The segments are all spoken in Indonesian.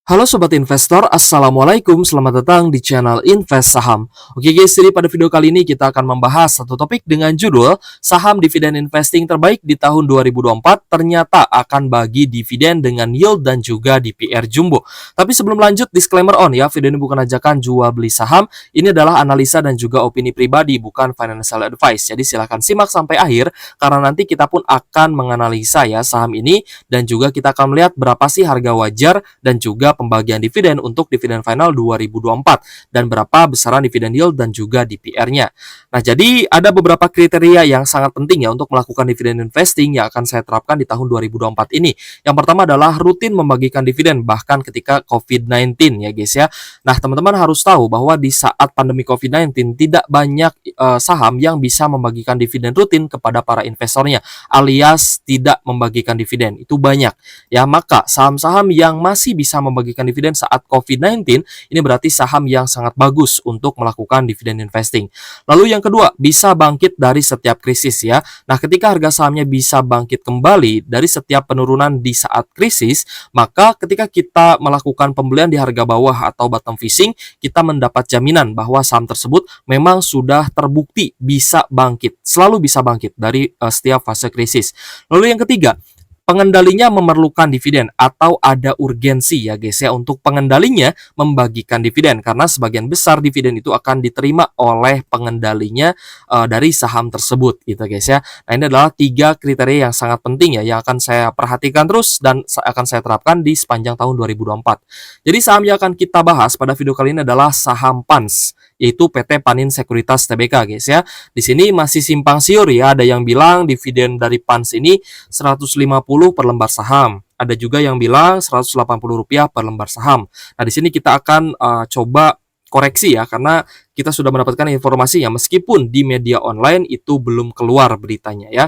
Halo Sobat Investor, Assalamualaikum, selamat datang di channel Invest Saham. Oke guys, jadi pada video kali ini kita akan membahas satu topik dengan judul Saham Dividen Investing terbaik di tahun 2024 ternyata akan bagi dividen dengan yield dan juga DPR jumbo. Tapi sebelum lanjut, disclaimer on ya, video ini bukan ajakan jual beli saham, ini adalah analisa dan juga opini pribadi, bukan financial advice. Jadi silahkan simak sampai akhir, karena nanti kita pun akan menganalisa ya saham ini, dan juga kita akan melihat berapa sih harga wajar dan juga pembagian dividen untuk dividen final 2024 dan berapa besaran dividen yield dan juga DPR-nya. Nah, jadi ada beberapa kriteria yang sangat penting ya untuk melakukan dividen investing yang akan saya terapkan di tahun 2024 ini. Yang pertama adalah rutin membagikan dividen bahkan ketika COVID-19 ya guys ya. Nah, teman-teman harus tahu bahwa di saat pandemi COVID-19 tidak banyak saham yang bisa membagikan dividen rutin kepada para investornya, alias tidak membagikan dividen. Itu banyak. Ya, maka saham-saham yang masih bisa membagikan dividen saat COVID-19, ini berarti saham yang sangat bagus untuk melakukan dividen investing. Lalu yang kedua, bisa bangkit dari setiap krisis ya. Nah, ketika harga sahamnya bisa bangkit kembali dari setiap penurunan di saat krisis, maka ketika kita melakukan pembelian di harga bawah atau bottom fishing, kita mendapat jaminan bahwa saham tersebut memang sudah terbukti bisa bangkit, selalu bisa bangkit dari setiap fase krisis. Lalu yang ketiga, pengendalinya memerlukan dividen atau ada urgensi ya guys ya untuk pengendalinya membagikan dividen, karena sebagian besar dividen itu akan diterima oleh pengendalinya dari saham tersebut gitu guys ya. Nah, ini adalah 3 kriteria yang sangat penting ya yang akan saya perhatikan terus dan akan saya terapkan di sepanjang tahun 2024. Jadi saham yang akan kita bahas pada video kali ini adalah saham PANS, yaitu PT Panin Sekuritas Tbk guys ya. Di sini masih simpang siur ya, ada yang bilang dividen dari PANS ini 150 per lembar saham. Ada juga yang bilang Rp180 per lembar saham. Nah, di sini kita akan coba koreksi ya, karena kita sudah mendapatkan informasi ya, meskipun di media online itu belum keluar beritanya ya.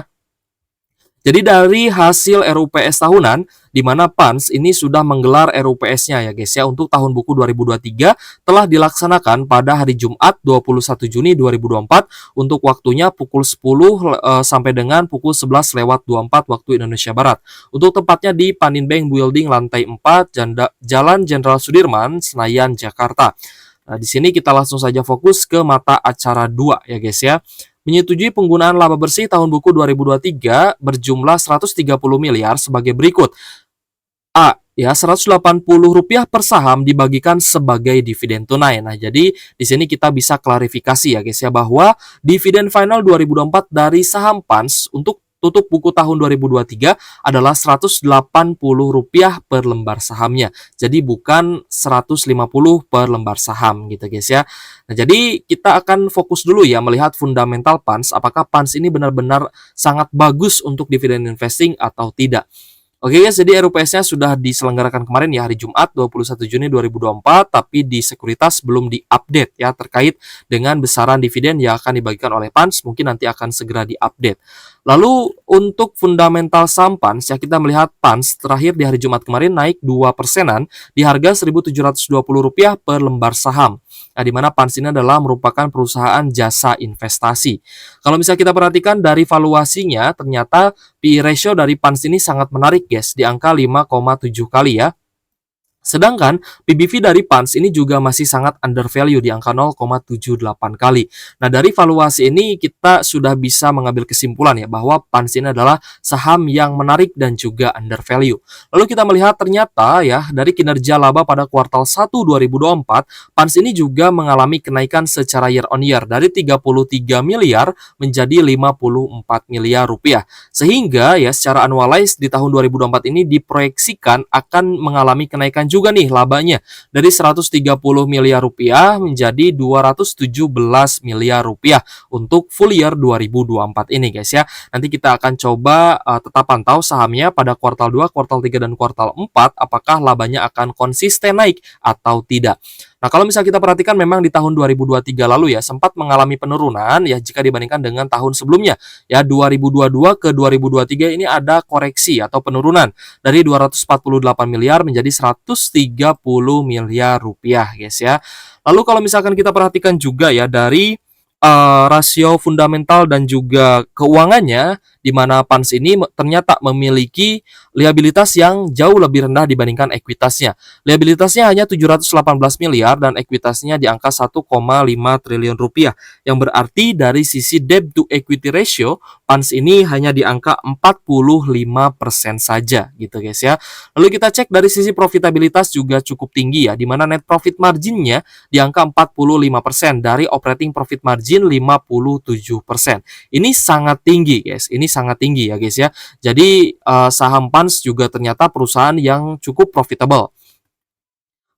Jadi dari hasil RUPS tahunan, di mana PANS ini sudah menggelar RUPS-nya ya guys ya, untuk tahun buku 2023 telah dilaksanakan pada hari Jumat 21 Juni 2024 untuk waktunya pukul 10 sampai dengan pukul 11:24 waktu Indonesia Barat. Untuk tempatnya di Panin Bank Building lantai 4, Jalan Jenderal Sudirman, Senayan, Jakarta. Nah, di sini kita langsung saja fokus ke mata acara 2 ya guys ya. Menyetujui penggunaan laba bersih tahun buku 2023 berjumlah 130 miliar sebagai berikut. A. Ya, Rp180 per saham dibagikan sebagai dividen tunai. Nah, jadi di sini kita bisa klarifikasi ya guys ya, bahwa dividen final 2024 dari saham PANS untuk tutup buku tahun 2023 adalah Rp180 per lembar sahamnya. Jadi bukan 150 per lembar saham gitu guys ya. Nah, jadi kita akan fokus dulu ya melihat fundamental PANS, apakah PANS ini benar-benar sangat bagus untuk dividen investing atau tidak. Oke guys, jadi RUPS-nya sudah diselenggarakan kemarin ya, hari Jumat 21 Juni 2024, tapi di sekuritas belum diupdate ya terkait dengan besaran dividen yang akan dibagikan oleh PANS, mungkin nanti akan segera diupdate. Lalu untuk fundamental saham PANS ya, kita melihat PANS terakhir di hari Jumat kemarin naik 2%-an di harga Rp1.720 per lembar saham. Nah, di mana PANS ini adalah merupakan perusahaan jasa investasi. Kalau misalnya kita perhatikan dari valuasinya, ternyata PE ratio dari PANS ini sangat menarik guys, di angka 5,7 kali ya. Sedangkan PBV dari PANS ini juga masih sangat undervalue di angka 0,78 kali. Nah, dari valuasi ini kita sudah bisa mengambil kesimpulan ya bahwa PANS ini adalah saham yang menarik dan juga undervalue. Lalu kita melihat ternyata ya dari kinerja laba pada kuartal 1 2024, PANS ini juga mengalami kenaikan secara year on year dari 33 miliar menjadi 54 miliar rupiah. Sehingga ya secara annualized di tahun 2024 ini diproyeksikan akan mengalami kenaikan juga nih labanya dari 130 miliar rupiah menjadi 217 miliar rupiah untuk full year 2024 ini guys ya. Nanti kita akan coba tetap pantau sahamnya pada kuartal 2, kuartal 3 dan kuartal 4 apakah labanya akan konsisten naik atau tidak. Nah, kalau misalnya kita perhatikan memang di tahun 2023 lalu ya sempat mengalami penurunan ya jika dibandingkan dengan tahun sebelumnya. Ya 2022 ke 2023 ini ada koreksi atau penurunan dari 248 miliar menjadi 130 miliar rupiah guys ya. Lalu kalau misalkan kita perhatikan juga ya dari rasio fundamental dan juga keuangannya di mana PANS ini ternyata memiliki liabilitas yang jauh lebih rendah dibandingkan ekuitasnya. Liabilitasnya hanya 718 miliar dan ekuitasnya di angka 1,5 triliun rupiah, yang berarti dari sisi debt to equity ratio, PANS ini hanya di angka 45% saja gitu guys ya. Lalu kita cek dari sisi profitabilitas juga cukup tinggi ya, di mana net profit marginnya di angka 45% dari operating profit margin 57%. Ini sangat tinggi guys, ini sangat tinggi ya guys ya. Jadi saham PANS juga ternyata perusahaan yang cukup profitable.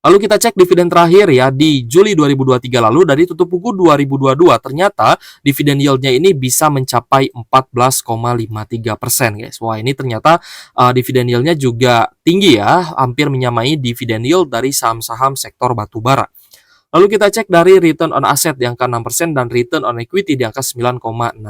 Lalu kita cek dividen terakhir ya di Juli 2023 lalu dari tutup buku 2022 ternyata dividen yieldnya ini bisa mencapai 14,53% guys. Wah ini ternyata dividen yieldnya juga tinggi ya, hampir menyamai dividen yield dari saham-saham sektor batubara. Lalu kita cek dari return on asset di angka 6% dan return on equity di angka 9,60%.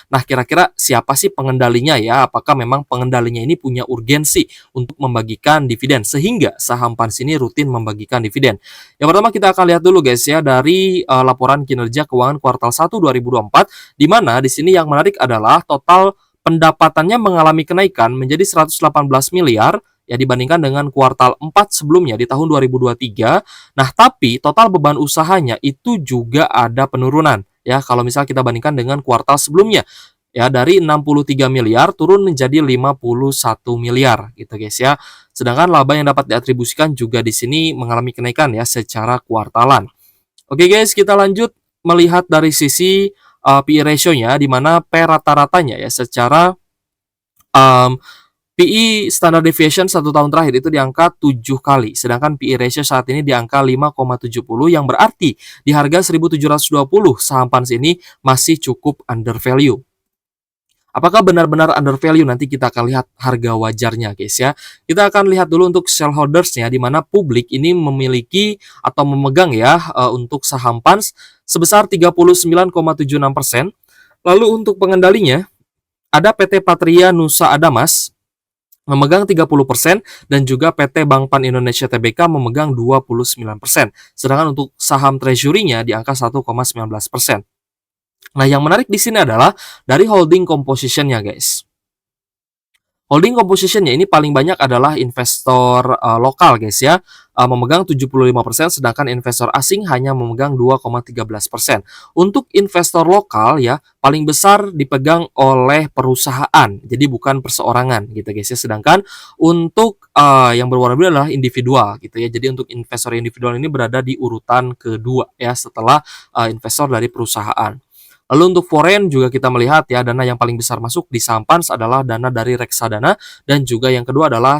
Nah, kira-kira siapa sih pengendalinya ya? Apakah memang pengendalinya ini punya urgensi untuk membagikan dividen sehingga saham PANS ini rutin membagikan dividen? Yang pertama kita akan lihat dulu guys ya dari laporan kinerja keuangan kuartal 1 2024 di mana di sini yang menarik adalah total pendapatannya mengalami kenaikan menjadi 118 miliar ya dibandingkan dengan kuartal 4 sebelumnya di tahun 2023. Nah, tapi total beban usahanya itu juga ada penurunan ya kalau misal kita bandingkan dengan kuartal sebelumnya ya dari 63 miliar turun menjadi 51 miliar gitu guys ya. Sedangkan laba yang dapat diatribusikan juga di sini mengalami kenaikan ya secara kuartalan. Oke guys, kita lanjut melihat dari sisi PE ratio-nya di mana P rata-ratanya ya secara um, PE standard deviation 1 tahun terakhir itu di angka 7 kali, sedangkan PE ratio saat ini di angka 5,70 yang berarti di harga 1720 saham PANS ini masih cukup undervalue. Apakah benar-benar undervalue? Nanti kita akan lihat harga wajarnya guys ya. Kita akan lihat dulu untuk shareholders-nya di mana publik ini memiliki atau memegang ya untuk saham PANS sebesar 39,76%. Lalu untuk pengendalinya ada PT Patria Nusa Adamas memegang 30% dan juga PT Bank Pan Indonesia Tbk memegang 29%. Sedangkan untuk saham treasury-nya di angka 1,19%. Nah, yang menarik di sini adalah dari holding composition-nya, guys. Holding composition-nya ini paling banyak adalah investor lokal, guys ya. Memegang 75%, sedangkan investor asing hanya memegang 2,13%. Untuk investor lokal ya, paling besar dipegang oleh perusahaan, jadi bukan perseorangan gitu guys ya. Sedangkan untuk yang berwarna biru adalah individual gitu ya. Jadi untuk investor individual ini berada di urutan kedua ya setelah investor dari perusahaan. Lalu untuk foreign juga kita melihat ya dana yang paling besar masuk di saham PANS adalah dana dari reksadana dan juga yang kedua adalah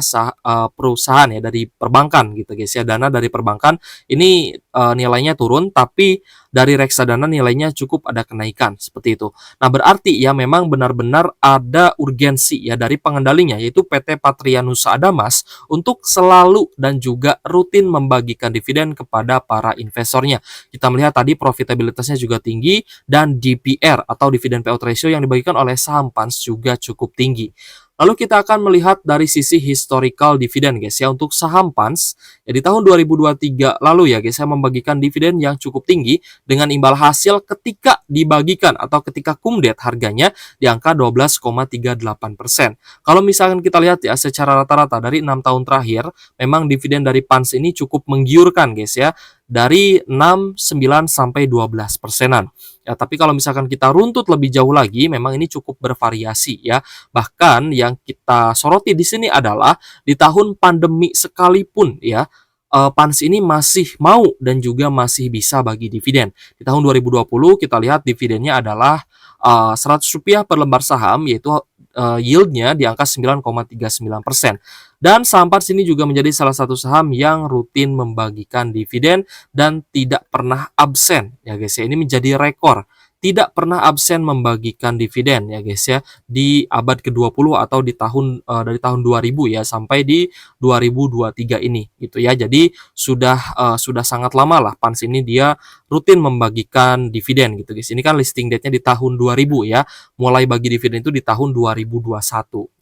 perusahaan ya dari perbankan gitu guys ya. Dana dari perbankan ini nilainya turun tapi dari reksadana nilainya cukup ada kenaikan seperti itu. Nah, berarti ya memang benar-benar ada urgensi ya dari pengendalinya yaitu PT Patria Nusa Adamas untuk selalu dan juga rutin membagikan dividen kepada para investornya. Kita melihat tadi profitabilitasnya juga tinggi dan DPR atau dividend payout ratio yang dibagikan oleh saham PANS juga cukup tinggi. Lalu kita akan melihat dari sisi historical dividend guys ya untuk saham PANS ya di tahun 2023 lalu ya guys saya membagikan dividen yang cukup tinggi dengan imbal hasil ketika dibagikan atau ketika kumdet harganya di angka 12,38%. Kalau misalkan kita lihat ya secara rata-rata dari 6 tahun terakhir memang dividen dari PANS ini cukup menggiurkan guys ya dari 6, 9 sampai 12 persenan. Ya, tapi kalau misalkan kita runtut lebih jauh lagi, memang ini cukup bervariasi ya. Bahkan yang kita soroti di sini adalah di tahun pandemi sekalipun ya, PANS ini masih mau dan juga masih bisa bagi dividen. Di tahun 2020 kita lihat dividennya adalah Rp100 per lembar saham yaitu yieldnya di angka 9,39%. Dan saham PANS ini juga menjadi salah satu saham yang rutin membagikan dividen dan tidak pernah absen ya guys ya. Ini menjadi rekor. Tidak pernah absen membagikan dividen ya guys ya di abad ke-20 atau di tahun dari tahun 2000 ya sampai di 2023 ini gitu ya. Jadi sudah sangat lama lah PANS ini dia rutin membagikan dividen gitu guys. Ini kan listing date-nya di tahun 2000 ya. Mulai bagi dividen itu di tahun 2021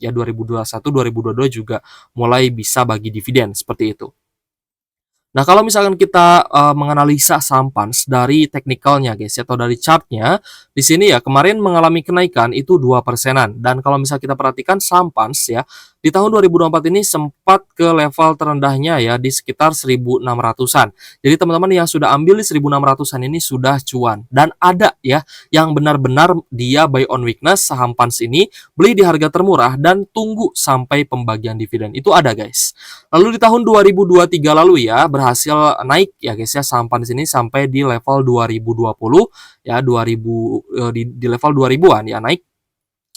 ya 2021 2022 juga mulai bisa bagi dividen seperti itu. Nah, kalau misalkan kita menganalisa saham Pans dari teknikalnya guys ya, atau dari chartnya, di sini ya kemarin mengalami kenaikan itu 2%-an. Dan kalau misal kita perhatikan saham Pans ya, di tahun 2024 ini sempat ke level terendahnya ya di sekitar 1.600-an. Jadi teman-teman yang sudah ambil di 1.600-an ini sudah cuan. Dan ada ya yang benar-benar dia buy on weakness saham Pans ini, beli di harga termurah dan tunggu sampai pembagian dividen. Itu ada guys. Lalu di tahun 2023 lalu ya berhasil naik ya guys ya saham Panis ini sampai di level 2020 ya 2000 di level 2000-an ya naik,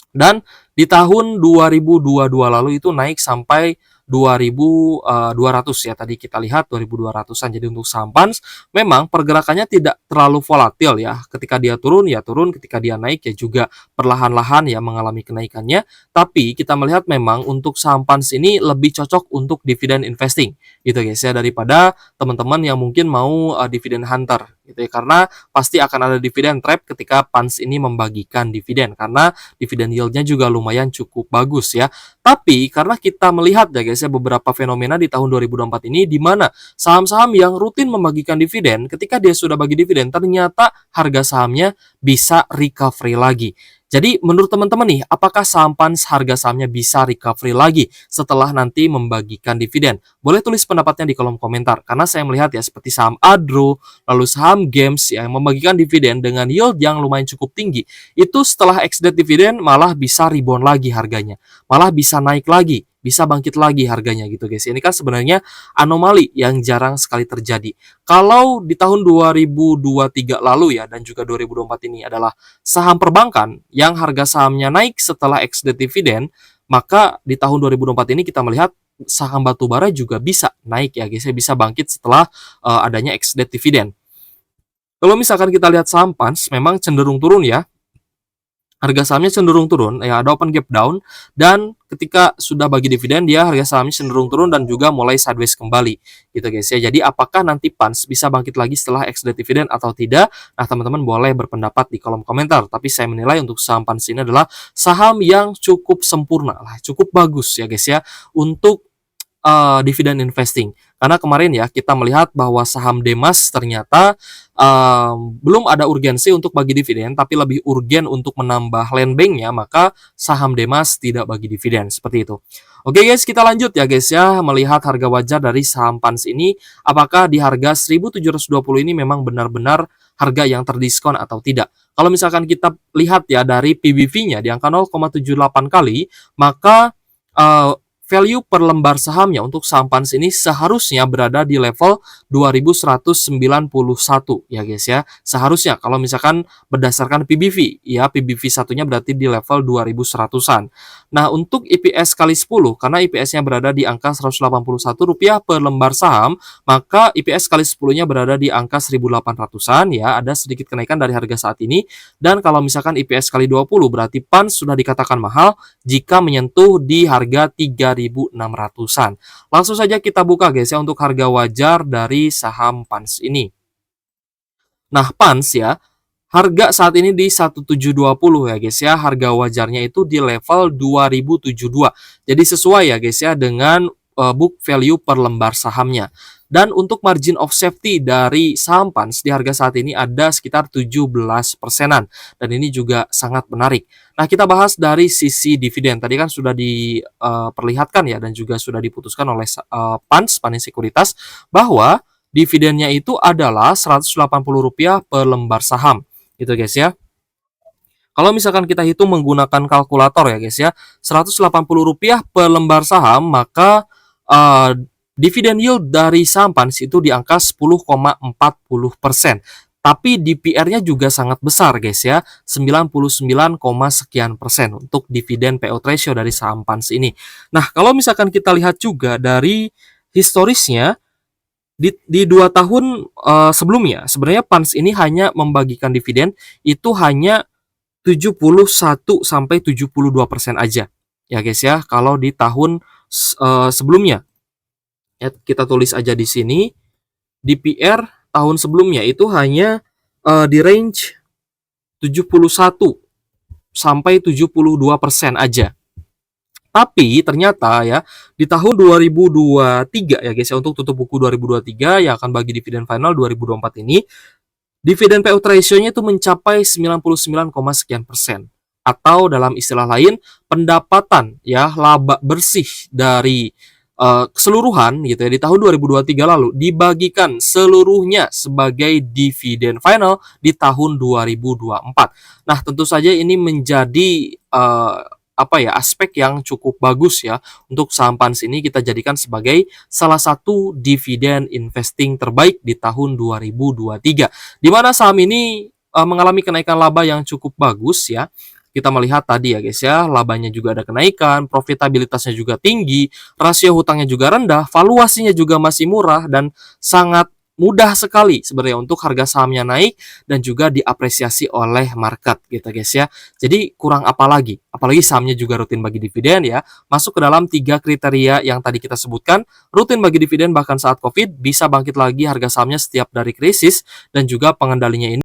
dan di tahun 2022 lalu itu naik sampai 2.200 ya, tadi kita lihat 2.200-an. Jadi untuk saham Pans memang pergerakannya tidak terlalu volatil ya. Ketika dia turun ya turun, ketika dia naik ya juga perlahan-lahan ya mengalami kenaikannya. Tapi kita melihat memang untuk saham Pans ini lebih cocok untuk dividen investing gitu guys ya, daripada teman-teman yang mungkin mau dividen hunter gitu ya. Karena pasti akan ada dividen trap ketika Pans ini membagikan dividen, karena dividen yieldnya juga lumayan cukup bagus ya. Tapi karena kita melihat ya guys ya beberapa fenomena di tahun 2024 ini, di mana saham-saham yang rutin membagikan dividen, ketika dia sudah bagi dividen ternyata harga sahamnya bisa recovery lagi. Jadi menurut teman-teman nih, apakah saham Pans harga sahamnya bisa recovery lagi setelah nanti membagikan dividen? Boleh tulis pendapatnya di kolom komentar, karena saya melihat ya seperti saham Adro, lalu saham Games ya, yang membagikan dividen dengan yield yang lumayan cukup tinggi, itu setelah ex-date dividen malah bisa rebound lagi harganya, malah bisa naik lagi, bisa bangkit lagi harganya gitu guys. Ini kan sebenarnya anomali yang jarang sekali terjadi. Kalau di tahun 2023 lalu ya dan juga 2024 ini adalah saham perbankan yang harga sahamnya naik setelah ex-date dividen, maka di tahun 2024 ini kita melihat saham batubara juga bisa naik ya guys ya, bisa bangkit setelah adanya ex-date dividen. Kalau misalkan kita lihat saham Pans memang cenderung turun ya, harga sahamnya cenderung turun ya, ada open gap down, dan ketika sudah bagi dividen dia harga sahamnya cenderung turun dan juga mulai sideways kembali gitu guys ya. Jadi apakah nanti Pans bisa bangkit lagi setelah ex-date dividen atau tidak? Nah, teman-teman boleh berpendapat di kolom komentar. Tapi saya menilai untuk saham Pans ini adalah saham yang cukup sempurna lah, cukup bagus ya guys ya untuk dividen investing. Karena kemarin ya kita melihat bahwa saham Demas ternyata belum ada urgensi untuk bagi dividen, tapi lebih urgen untuk menambah land bank-nya, maka saham Demas tidak bagi dividen, seperti itu. Oke guys, kita lanjut ya guys ya, melihat harga wajar dari saham Pans ini, apakah di harga 1.720 ini memang benar-benar harga yang terdiskon atau tidak. Kalau misalkan kita lihat ya dari PBV-nya di angka 0,78 kali, maka value per lembar sahamnya untuk saham Pans ini seharusnya berada di level 2191 ya guys ya. Seharusnya kalau misalkan berdasarkan PBV ya, PBV satunya berarti di level 2100-an. Nah, untuk EPS kali 10 karena EPS-nya berada di angka Rp181 per lembar saham, maka EPS kali 10-nya berada di angka 1800-an ya, ada sedikit kenaikan dari harga saat ini. Dan kalau misalkan EPS kali 20 berarti Pans sudah dikatakan mahal jika menyentuh di harga 3.600-an. Langsung saja kita buka guys ya untuk harga wajar dari saham Pans ini. Nah, Pans ya, harga saat ini di 1720 ya guys ya. Harga wajarnya itu di level 2072. Jadi sesuai ya guys ya dengan book value per lembar sahamnya. Dan untuk margin of safety dari saham Pans di harga saat ini ada sekitar 17%-an. Dan ini juga sangat menarik. Nah, kita bahas dari sisi dividen. Tadi kan sudah diperlihatkan ya dan juga sudah diputuskan oleh Pans Sekuritas bahwa dividennya itu adalah Rp180 per lembar saham. Gitu guys ya. Kalau misalkan kita hitung menggunakan kalkulator ya guys ya, Rp180 per lembar saham, maka dividen yield dari saham Pans itu di angka 10,40%. Tapi DPR-nya juga sangat besar guys ya, 99, sekian persen untuk dividen payout ratio dari saham Pans ini. Nah, kalau misalkan kita lihat juga dari historisnya, di 2 tahun sebelumnya, sebenarnya Pans ini hanya membagikan dividen itu hanya 71-72% aja. Ya guys ya, kalau di tahun sebelumnya. Ya, kita tulis aja di sini, DPR tahun sebelumnya itu hanya di range 71 sampai 72% aja. Tapi ternyata ya di tahun 2023 ya guys ya, untuk tutup buku 2023 yang akan bagi dividen final 2024 ini, dividen payout ratio-nya itu mencapai 99, sekian persen. Atau dalam istilah lain, pendapatan ya laba bersih dari keseluruhan gitu ya di tahun 2023 lalu dibagikan seluruhnya sebagai dividen final di tahun 2024. Nah, tentu saja ini menjadi apa ya, aspek yang cukup bagus ya untuk saham PANS ini kita jadikan sebagai salah satu dividen investing terbaik di tahun 2023. Di mana saham ini mengalami kenaikan laba yang cukup bagus ya. Kita melihat tadi ya guys ya, labanya juga ada kenaikan, profitabilitasnya juga tinggi, rasio hutangnya juga rendah, valuasinya juga masih murah dan sangat mudah sekali sebenarnya untuk harga sahamnya naik dan juga diapresiasi oleh market gitu guys ya. Jadi kurang apa lagi? Apalagi sahamnya juga rutin bagi dividen ya. Masuk ke dalam 3 kriteria yang tadi kita sebutkan, rutin bagi dividen bahkan saat Covid, bisa bangkit lagi harga sahamnya setiap dari krisis dan juga pengendalinya ini